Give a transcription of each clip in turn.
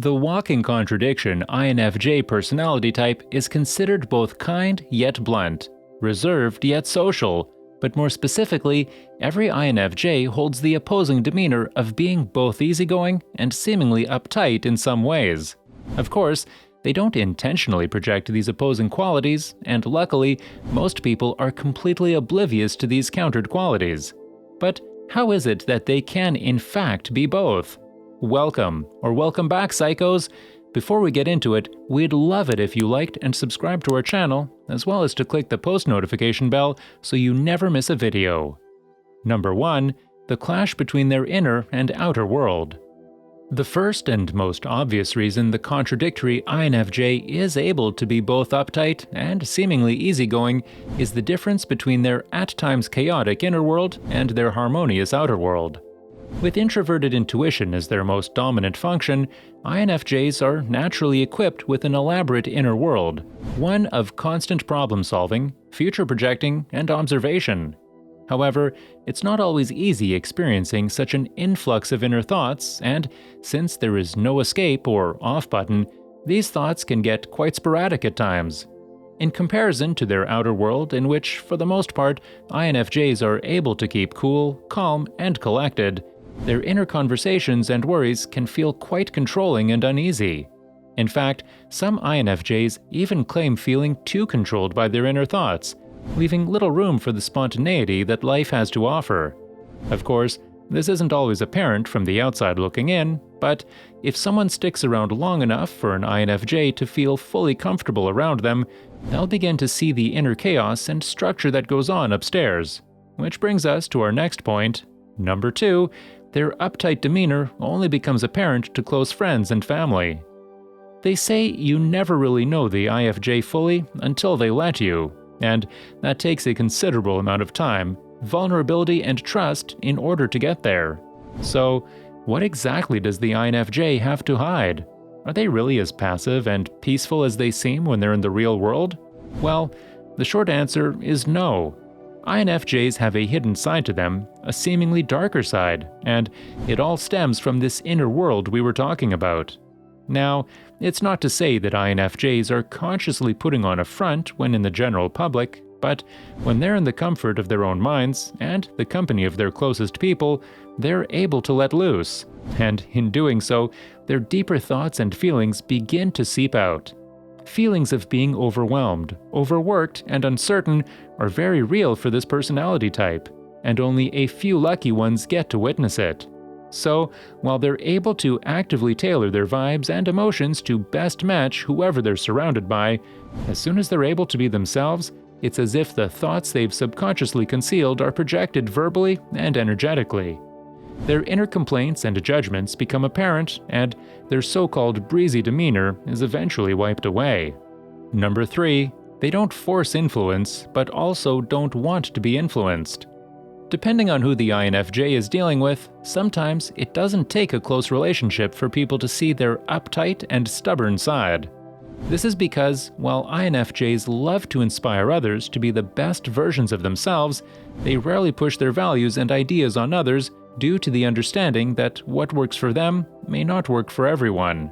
The walking contradiction INFJ personality type is considered both kind yet blunt, reserved yet social, but more specifically, every INFJ holds the opposing demeanor of being both easygoing and seemingly uptight in some ways. Of course, they don't intentionally project these opposing qualities, and luckily, most people are completely oblivious to these countered qualities. But how is it that they can in fact be both? Welcome back, Psychos! Before we get into it, we'd love it if you liked and subscribed to our channel, as well as to click the post notification bell so you never miss a video. Number 1. The clash between their inner and outer world. The first and most obvious reason the contradictory INFJ is able to be both uptight and seemingly easygoing is the difference between their at times chaotic inner world and their harmonious outer world. With introverted intuition as their most dominant function, INFJs are naturally equipped with an elaborate inner world, one of constant problem-solving, future projecting, and observation. However, it's not always easy experiencing such an influx of inner thoughts, and since there is no escape or off button, these thoughts can get quite sporadic at times. In comparison to their outer world, in which, for the most part, INFJs are able to keep cool, calm, and collected, their inner conversations and worries can feel quite controlling and uneasy. In fact, some INFJs even claim feeling too controlled by their inner thoughts, leaving little room for the spontaneity that life has to offer. Of course, this isn't always apparent from the outside looking in, but if someone sticks around long enough for an INFJ to feel fully comfortable around them, they'll begin to see the inner chaos and structure that goes on upstairs. Which brings us to our next point. Number 2. Their uptight demeanor only becomes apparent to close friends and family. They say you never really know the INFJ fully until they let you, and that takes a considerable amount of time, vulnerability, and trust in order to get there. So, what exactly does the INFJ have to hide? Are they really as passive and peaceful as they seem when they're in the real world? Well, the short answer is no. INFJs have a hidden side to them, a seemingly darker side, and it all stems from this inner world we were talking about. Now, it's not to say that INFJs are consciously putting on a front when in the general public, but when they're in the comfort of their own minds and the company of their closest people, they're able to let loose, and in doing so, their deeper thoughts and feelings begin to seep out. Feelings of being overwhelmed, overworked, and uncertain are very real for this personality type, and only a few lucky ones get to witness it. So, while they're able to actively tailor their vibes and emotions to best match whoever they're surrounded by, as soon as they're able to be themselves, it's as if the thoughts they've subconsciously concealed are projected verbally and energetically. Their inner complaints and judgments become apparent, and their so-called breezy demeanor is eventually wiped away. Number 3. They don't force influence, but also don't want to be influenced. Depending on who the INFJ is dealing with, sometimes it doesn't take a close relationship for people to see their uptight and stubborn side. This is because, while INFJs love to inspire others to be the best versions of themselves, they rarely push their values and ideas on others due to the understanding that what works for them may not work for everyone.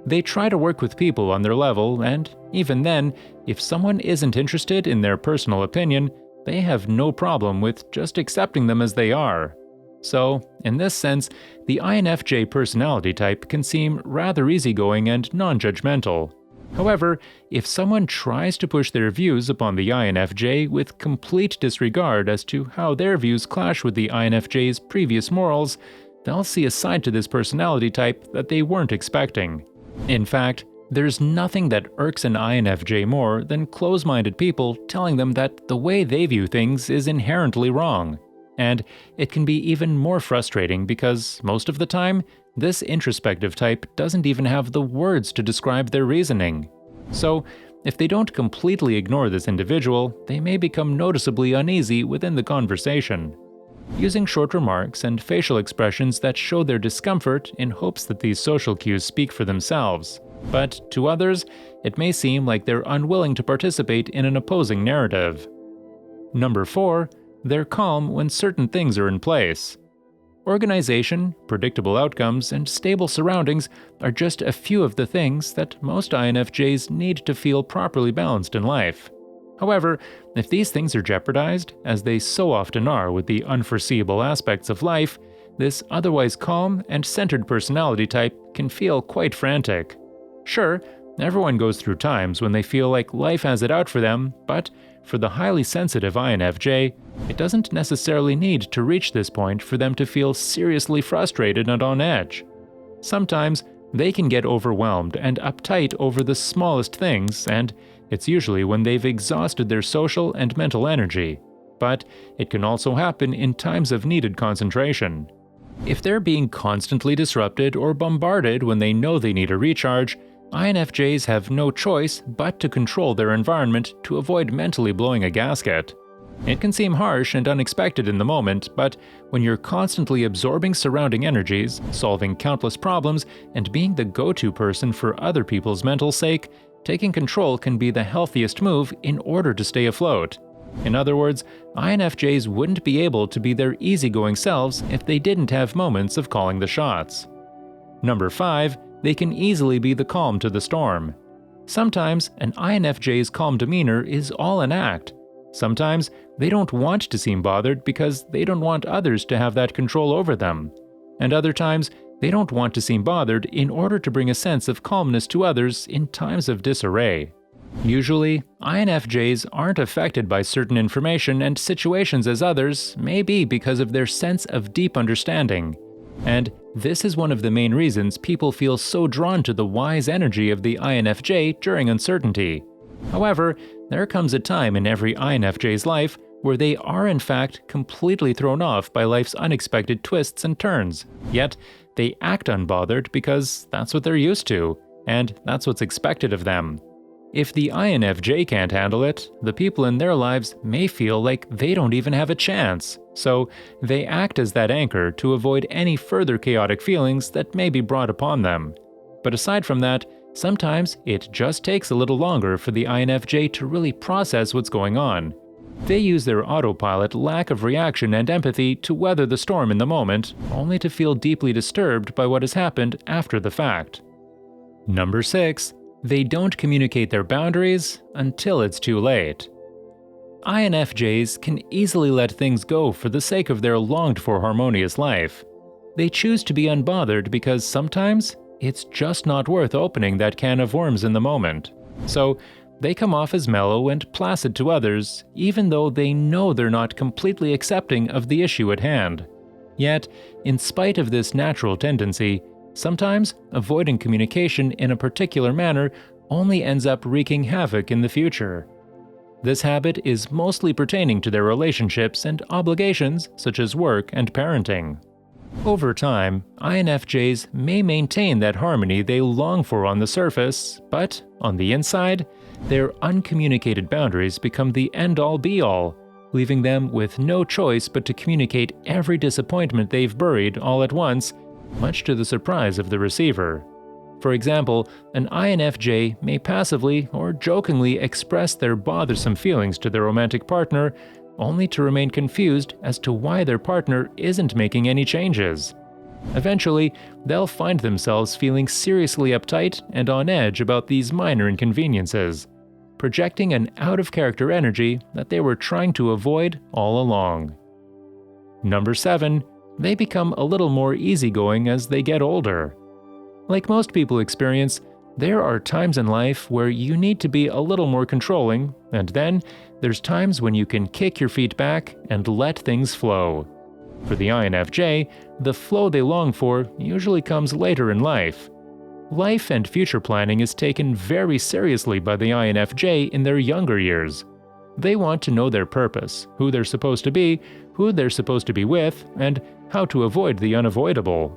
They try to work with people on their level, and even then, if someone isn't interested in their personal opinion, they have no problem with just accepting them as they are. So, in this sense, the INFJ personality type can seem rather easygoing and non-judgmental. However, if someone tries to push their views upon the INFJ with complete disregard as to how their views clash with the INFJ's previous morals, they'll see a side to this personality type that they weren't expecting. In fact, there's nothing that irks an INFJ more than close-minded people telling them that the way they view things is inherently wrong. And it can be even more frustrating because, most of the time, this introspective type doesn't even have the words to describe their reasoning. So, if they don't completely ignore this individual, they may become noticeably uneasy within the conversation. Using short remarks and facial expressions that show their discomfort in hopes that these social cues speak for themselves. But to others, it may seem like they're unwilling to participate in an opposing narrative. Number 4. They're calm when certain things are in place. Organization, predictable outcomes, and stable surroundings are just a few of the things that most INFJs need to feel properly balanced in life. However, if these things are jeopardized, as they so often are with the unforeseeable aspects of life, this otherwise calm and centered personality type can feel quite frantic. Sure, everyone goes through times when they feel like life has it out for them, but for the highly sensitive INFJ, it doesn't necessarily need to reach this point for them to feel seriously frustrated and on edge. Sometimes, they can get overwhelmed and uptight over the smallest things, and it's usually when they've exhausted their social and mental energy. But it can also happen in times of needed concentration. If they're being constantly disrupted or bombarded when they know they need a recharge, INFJs have no choice but to control their environment to avoid mentally blowing a gasket. It can seem harsh and unexpected in the moment, but when you're constantly absorbing surrounding energies, solving countless problems, and being the go-to person for other people's mental sake, taking control can be the healthiest move in order to stay afloat. In other words, INFJs wouldn't be able to be their easygoing selves if they didn't have moments of calling the shots. Number 5. They can easily be the calm to the storm. Sometimes, an INFJ's calm demeanor is all an act. Sometimes, they don't want to seem bothered because they don't want others to have that control over them. And other times, they don't want to seem bothered in order to bring a sense of calmness to others in times of disarray. Usually, INFJs aren't affected by certain information and situations as others may be because of their sense of deep understanding. And this is one of the main reasons people feel so drawn to the wise energy of the INFJ during uncertainty. However, there comes a time in every INFJ's life where they are in fact completely thrown off by life's unexpected twists and turns. Yet, they act unbothered because that's what they're used to, and that's what's expected of them. If the INFJ can't handle it, the people in their lives may feel like they don't even have a chance, so they act as that anchor to avoid any further chaotic feelings that may be brought upon them. But aside from that, sometimes it just takes a little longer for the INFJ to really process what's going on. They use their autopilot lack of reaction and empathy to weather the storm in the moment, only to feel deeply disturbed by what has happened after the fact. Number 6. They don't communicate their boundaries until it's too late. INFJs can easily let things go for the sake of their longed-for harmonious life. They choose to be unbothered because sometimes it's just not worth opening that can of worms in the moment. So, they come off as mellow and placid to others, even though they know they're not completely accepting of the issue at hand. Yet, in spite of this natural tendency, sometimes avoiding communication in a particular manner only ends up wreaking havoc in the future. This habit is mostly pertaining to their relationships and obligations such as work and parenting. Over time, INFJs may maintain that harmony they long for on the surface, but on the inside, their uncommunicated boundaries become the end-all be-all, leaving them with no choice but to communicate every disappointment they've buried all at once, much to the surprise of the receiver. For example, an INFJ may passively or jokingly express their bothersome feelings to their romantic partner, only to remain confused as to why their partner isn't making any changes. Eventually, they'll find themselves feeling seriously uptight and on edge about these minor inconveniences, projecting an out-of-character energy that they were trying to avoid all along. Number 7. They become a little more easygoing as they get older. Like most people experience, there are times in life where you need to be a little more controlling, and then there's times when you can kick your feet back and let things flow. For the INFJ, the flow they long for usually comes later in life. Life and future planning is taken very seriously by the INFJ in their younger years. They want to know their purpose, who they're supposed to be, who they're supposed to be with, and how to avoid the unavoidable.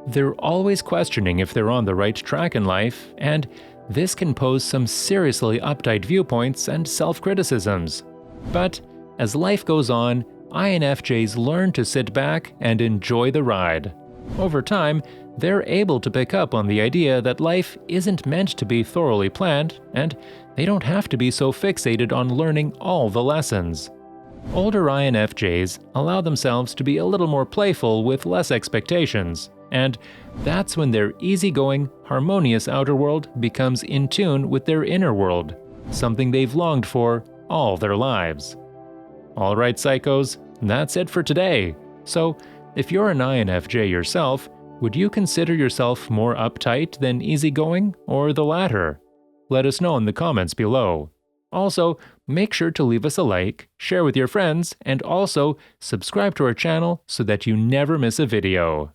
They're always questioning if they're on the right track in life, and this can pose some seriously uptight viewpoints and self-criticisms. But as life goes on, INFJs learn to sit back and enjoy the ride. Over time, they're able to pick up on the idea that life isn't meant to be thoroughly planned, and they don't have to be so fixated on learning all the lessons. Older INFJs allow themselves to be a little more playful with less expectations, and that's when their easygoing, harmonious outer world becomes in tune with their inner world, something they've longed for all their lives. Alright, psychos, that's it for today. So, if you're an INFJ yourself, would you consider yourself more uptight than easygoing, or the latter? Let us know in the comments below. Also, make sure to leave us a like, share with your friends, and also subscribe to our channel so that you never miss a video.